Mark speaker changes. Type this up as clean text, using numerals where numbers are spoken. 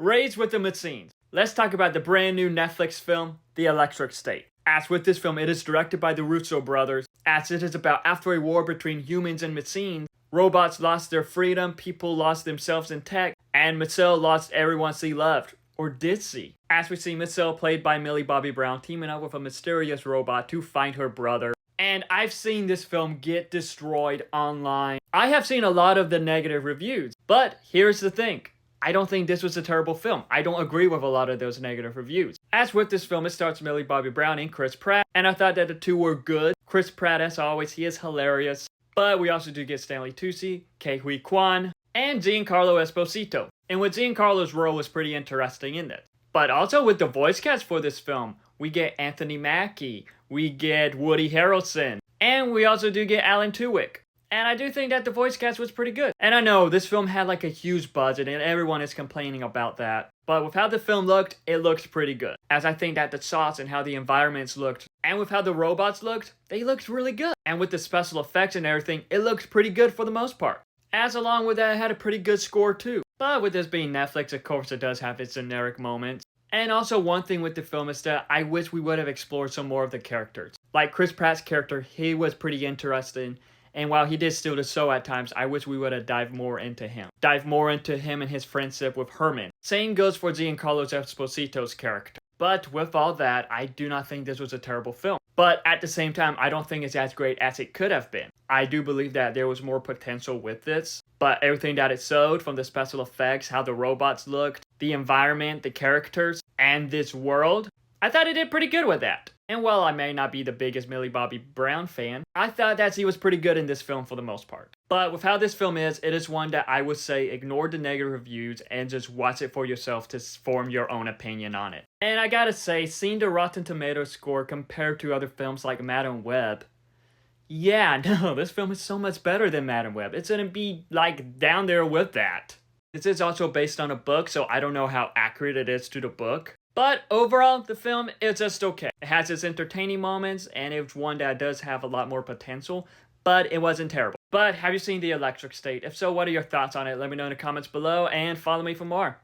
Speaker 1: Raised with the machines. Let's talk about the brand new Netflix film, The Electric State. As with this film, it is directed by the Russo brothers, as it is about after a war between humans and machines, robots lost their freedom, people lost themselves in tech, and Michelle lost everyone she loved. Or did she? As we see Michelle, played by Millie Bobby Brown, teaming up with a mysterious robot to find her brother. And I've seen this film get destroyed online. I have seen a lot of the negative reviews, but here's the thing. I don't think this was a terrible film. I don't agree with a lot of those negative reviews. As with this film, it stars Millie Bobby Brown and Chris Pratt, and I thought that the two were good. Chris Pratt, as always, he is hilarious. But we also do get Stanley Tucci, Ke Huy Quan, and Giancarlo Esposito. And with Giancarlo's role was pretty interesting in this. But also with the voice cast for this film, we get Anthony Mackie, we get Woody Harrelson, and we also do get Alan Tudyk. And I do think that the voice cast was pretty good. And I know this film had like a huge budget and everyone is complaining about that. But with how the film looked, it looked pretty good. As I think that the shots and how the environments looked, and with how the robots looked, they looked really good. And with the special effects and everything, it looked pretty good for the most part. As along with that, it had a pretty good score too. But with this being Netflix, of course it does have its generic moments. And also one thing with the film is that I wish we would have explored some more of the characters. Like Chris Pratt's character, he was pretty interesting. And while he did steal the show at times, I wish we would have dived more into him. Dive more into him and his friendship with Herman. Same goes for Giancarlo Esposito's character. But with all that, I do not think this was a terrible film. But at the same time, I don't think it's as great as it could have been. I do believe that there was more potential with this. But everything that it showed, from the special effects, how the robots looked, the environment, the characters, and this world, I thought it did pretty good with that. And while I may not be the biggest Millie Bobby Brown fan, I thought that she was pretty good in this film for the most part. But with how this film is, it is one that I would say ignore the negative reviews and just watch it for yourself to form your own opinion on it. And I gotta say, seeing the Rotten Tomatoes score compared to other films like Madam Web, yeah, no, this film is so much better than Madam Web. It's gonna be like down there with that. This is also based on a book, so I don't know how accurate it is to the book. But overall, the film is just okay. It has its entertaining moments, and it's one that does have a lot more potential, but it wasn't terrible. But have you seen The Electric State? If so, what are your thoughts on it? Let me know in the comments below, and follow me for more.